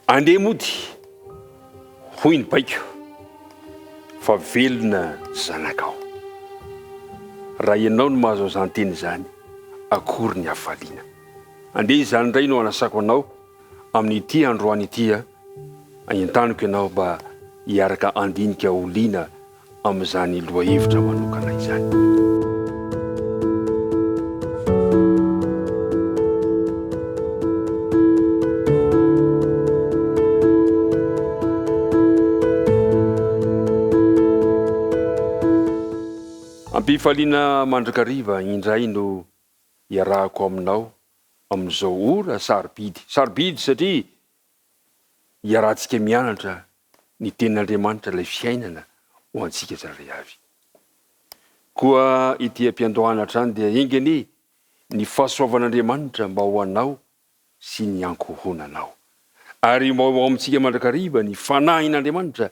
Andeha mody hoy ny baiko fa velona zanakao. Raha ianao no mahazo izany teny izany, akory ny hafaliana. Andeha izany indray no anasako anao amin'ity androany ity, aentaniko ianao mba hiaraka andinika oliana amin'izany lohahevitra manokana izany. Ampifaliana mandrakariva indray no iarahako aminao amin'izao ora sarobidy. Sarobidy satria iarahantsika mianatra ny tenin'Andriamanitra ilay fiainana ho antsika tsirairay avy. Koa ity ampiandohana any dia ingany ny fahasoavan'Andriamanitra mba ho anao sy ny ankohonanao. Ary mba ho amintsika mandrakariva ny fanahin'Andriamanitra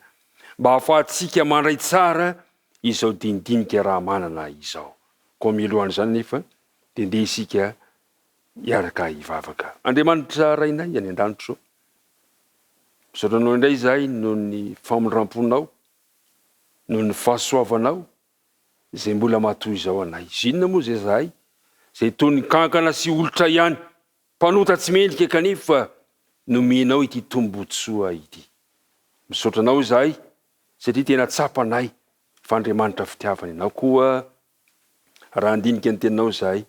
mba hahafahantsika mandray tsara izao dindinika raha manana izao. Koa milohan' izany nefa dia ndeha isika hiaraka hivavaka. Andriamanitra rainay any an-danitro, misaotranao indray izahay noho ny famondram-ponao, noho ny fahasoavanao izay mbola matoy izao anay. Zinona moa izay zahay izay toy ny kankana sy olitra ihany, mpanota tsy mendrika kanefa nomenao ity tombotsoa ity. Misaotranao izahay satria tena tsapanay fa Andriamanitra fitiavana ianao. Koa raha andinika ny teninao izahay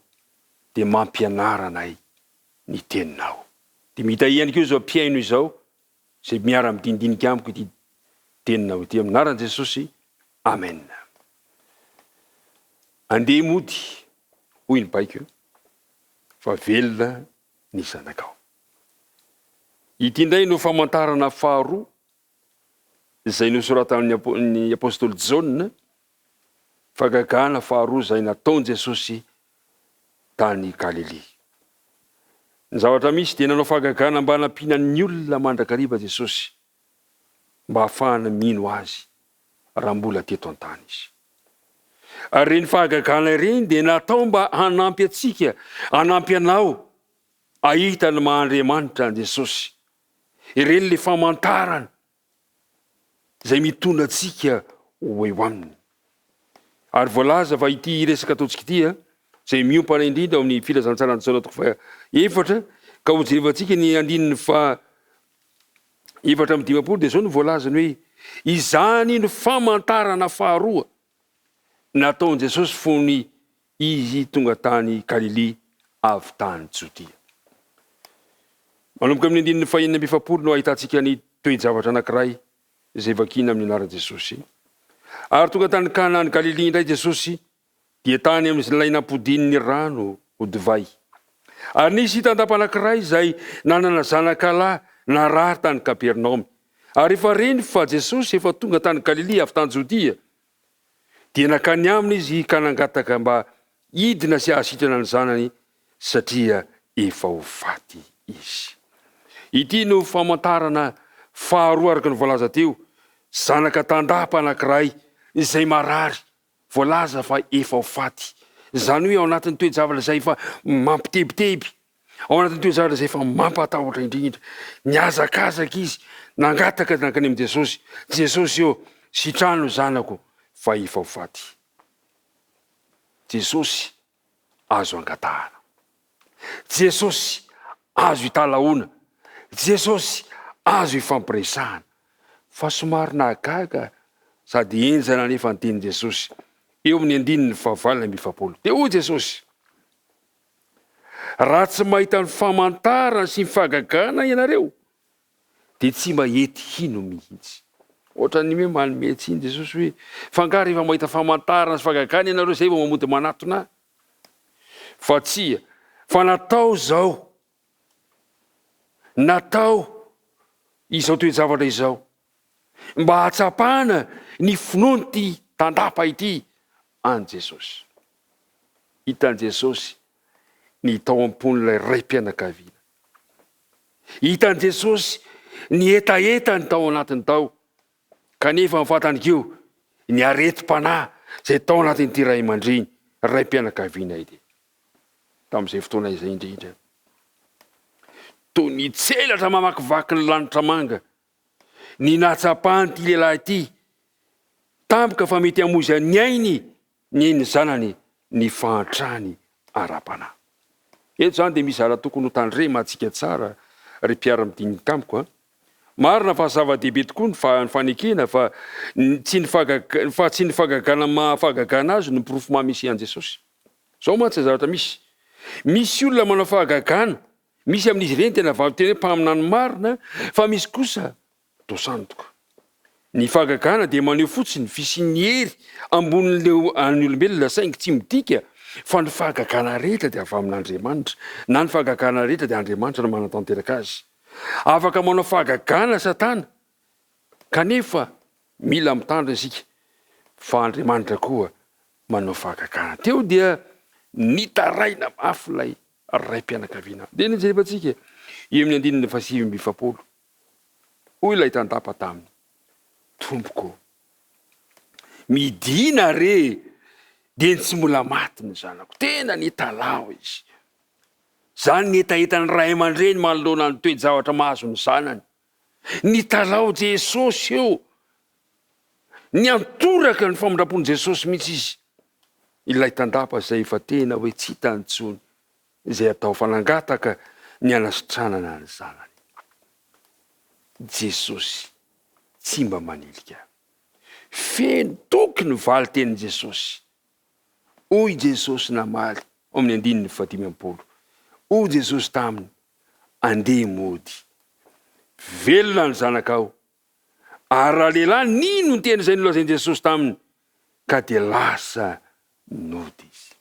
dia mampianaranay ny teninao. Dia mitahiany koa izao mpiaino izao izay miara-midindinika amiko ity teninao ity. Amin'ny anaran'i Jesosy, amen. Andeha mody hoy ny baiko fa velona ny zanakao. Ity indray no famantarana faharoa izay nosoratan'ny apôstôly Jaona, fagagana faharoa izay nataon'i Jesosy tany Galilia. Ny zavatra misy dia nanao fagagana mba hanampian'ny olona mandrakariva Jesosy mba hahafahana mino azy raha mbola teto an-tany izy. Ary reny fahagagana ireny dia natao mba hanampy atsika, hanampy anao ahita ny maha-Andriamanitra an Jesosy. Ireny le famantarana izay mitondra atsika ho eo aminy. Ary voalaza fa ity resaka ataontsika ity izay miompana indrindra amin'ny filazantsarany Jaona 4 ka ho jerevantsika ny andininy fa 4:15 dia zao no voalazany hoe izany no famantarana faharoa nataon'i Jesosy fony izy tonga tany Galilia avy tany Jodia. Manomboka amin'ny andininy fa 9:20 no ahitantsika ny toe-javatra anankiray izay vakina amin'ny anaran'i Jesosy. Ary tonga tany Kanany Galilia indray Jesosy dia tany amin'izay nampodin'ny rano ho divay. Ary nisy hitandapa anankiray izay nanana zanakalahy narary tany Kapernaoma. Ary efa reny fa Jesosy efa tonga tany Galilia avy tany Jodia dia nakany aminy izy ka nangataka mba hidina sy hahasitrana ny zanany satria efa ho faty izy. Ity no famantarana faharoa araka ny voalaza teo, zanaka tandapa anankiray izay marary, voalaza fa efa ho faty. Izany hoe ao anatin'ny toe-javatra izay efa mampitebiteby, ao anatin'ny toe-javatra izay efa mampatahotra indrindra. Niazakazaka izy, nangataka nankany amin'i Jesosy. Jesosy eo, sitrano zanako fa efa ho faty. Jesosy azo angatahana. Jesosy azo hitalaona. Jesosy azo ifampiresahana. Fa somary nahagaga sady enjana nefa ny tenin' Jesosy. Eo amin'ny andininy fa 4:20. Dia hoy Jesosy, raha tsy mahita ny famantarana sy ny fahagagana ianareo dia tsy mahety hino mihitsy. Ohatrany hoe manome tsiny Jesosy hoe fangaro efa mahita famantarana sy fahagagana ianareo izay vao mamody manatona. Fa tsia, fa natao zao, natao izao toe-javatra izao mba hatsapana ny finoany tandapa ity an Jesosy. Hitan' Jesosy ny tao am-pon'ilay raim-pianakaviana. Hitan' Jesosy ny etaeta ny tao anatiny tao, kanefa mifantany keo ny areti-panahy izay tao anatin'ity ray aman-dreny raim-pianakaviana ity. Tamin'izay fotoana izay indrindra toy nitselatra mamakivaky ny lanitra manga, ny natsapahany ty lehilahy ty, tampoka fa mety hamozy ny ainy ny zanany ny fahantrany ara-panahy. Eto zany dia misy raha tokony ho tandrema antsika tsara ry mpiara-midinika amiko. Marina fa zava-dehibe tokoa ny fanekena fa tsy ny fagagana mahafagagana azy no porofo misy an Jesosy. Zao mantsy zavatra misy olona manao fahagagana, misy amin'izy ireny tena tena mpaminany marina, fa misy kosa dosantoka. Ny fahagagana dia maneho fotsiny fisian'ny hery ambonin'ilay any olombelona saingy tsy midika fa ny fahagagana rehetra dia avy amin'Andriamanitra, na ny fahagagana rehetra dia Andriamanitra no manatanteraka azy. Afaka manao fahagagana Satana, kanefa mila mitandrina isika fa Andriamanitra koa manao fahagagana. Teo dia nitaraina mafy lay raim-pianakaviana. Dia nijerevantsika eo amin'ny 9:7. Hoy ilay tandapa taminy, tompoko, midina re dia tsy mbola maty ny zanako. Tena nitalao izy. Zany netahetany ray aman-dreny manoloana ny toe-javatra mahazo ny zanany. Nitalao Jesosy eo. Niantoraka ny famindrampon'i Jesosy mihitsy izy. Ilay tandapa izay efa tena hoe tsy hitantsony, izay atao fanangataka ny anasitranana ny zanany. Jesosy tsy mba manilika. Feno toky ny valy tenin' Jesosy. Hoy Jesosy namaly amin'ny 5:15. Hoy Jesosy taminy, andeha mody. Velona ny zanakao. Ary raha lehilahy, nino ny teny izay nolazain'i Jesosy taminy? Ka dia lasa nody izy.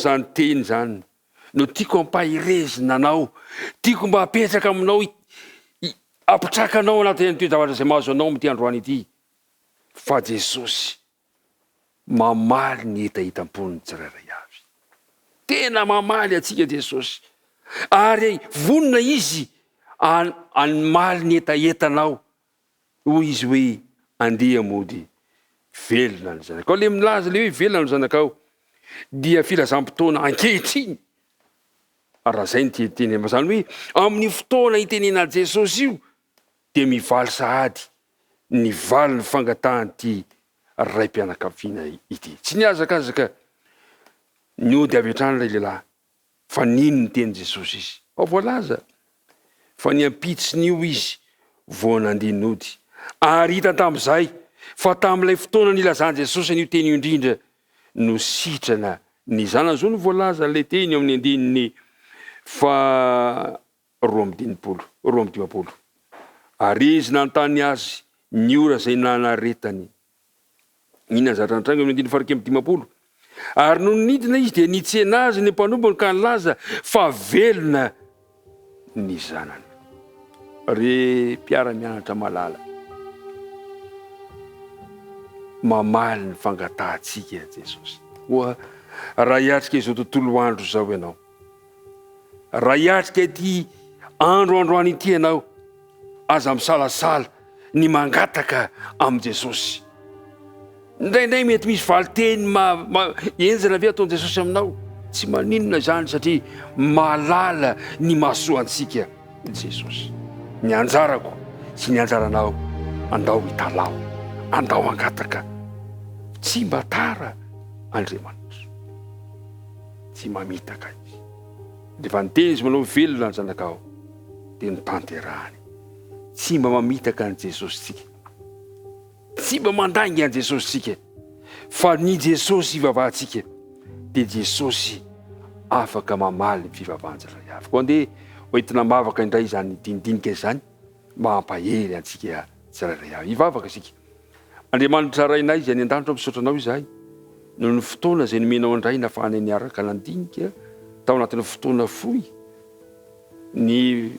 Zany teny zany no tiako ampahirezina anao, tiako mba apetraka aminao, apitraka anao anatin'ny toe-javatra izay mahazo anao amin'ity androany ity. Fa Jesosy mamaly ny etahitam-pon'ny tsirairay avy. Tena mamaly atsika Jesosy. Ary vonona izy anomaly ny etahetanao. Hoy izy hoe andeha mody, velona ny zanakao. Le milaza le hoe velona ny zanakao dia filazam-potoana ankehitriny. Raha zay ny teny mazany hoe amin'ny fotoana itenena Jesosy io dia mivaly sahady ny valy ny fangatahany ty raim-pianakaviana ity. Tsy niazakazaka niody avy hatrany ilay lehilahy, fa nino ny teny Jesosy izy? Voalaza fa niampitsiny io izy vao nandeha nody. Ary hita tamin'izay fa tamin'ilay fotoana nilazany Jesosy an'io teny io indrindra no sitrana ny zanany. Zao no voalaza ilay teny amin'ny 2:15. Ary izy nanontany azy ny ora izay nanaretany. Inona zatra antranga amin'ny 2:15. Ary no nidina izy dia nitsena azy ny mpanombony ka nilaza fa velona ny zanany. Re mpiara-mianatra malala, mamaly ny fangatahantsika Jesosy. Raha hiatrika izao tontolo andro zao ianao, raha hiatrika ity androandroany ity ianao, aza misalasala ny mangataka amin'i Jesosy. Indraindray mety misy valiteny enjana ve ataon'i Jesosy aminao? Tsy maninona zany satria malala ny mahasoantsika Jesosy. Ny anjarako sy ny anjaranao, andao hitalao, andao angataka. Tsy mba tara Andriamanitra, tsy mamitaka izy. Rehefa niteny izy manao velona ny zanakao dia notanterahany. Tsy mba mamitaka an Jesosy tsika, tsy mba mandangy an Jesosy tsika, fa ny Jesosy ivavahantsika dia Jesosy afaka mamaly ny fivavahan-jaray avy. Koa andeha hoentina mavaka indray zany dinidinika izany, mba hampahery antsika tsirairay avy. Ivavaka isika. Andriamanitra rainay izay any an-danitra misotranao izahay, noho ny fotoana izay nomenao andray nahafahana niaraka nandinika tao anatin'ny fotoana fohy, ny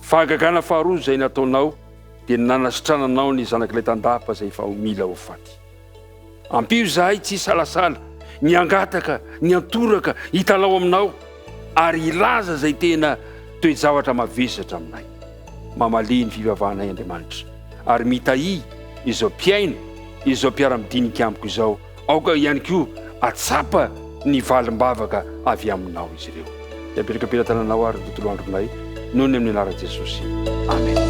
fahagagana faharoa izay nataonao dia nanasitrananao ny zanak'ilay tandapa izay efa mila ho faty. Ampio izahay tsy salasala, ny angataka, ny antoraka hitalao aminao, ary ilaza izay tena toe-javatra mavesatra aminay. Mamaly ny fivavahanay Andriamanitra, ary mitahy izao mpiaina, izao mpiara-midinika amiko izao, aoka ihany koa atsapa ny valim-bavaka avy aminao izy ireo. hiapetraka ampilatananao ary tontolo andronay noho ny amin'ny anarana Jesosy. Amen.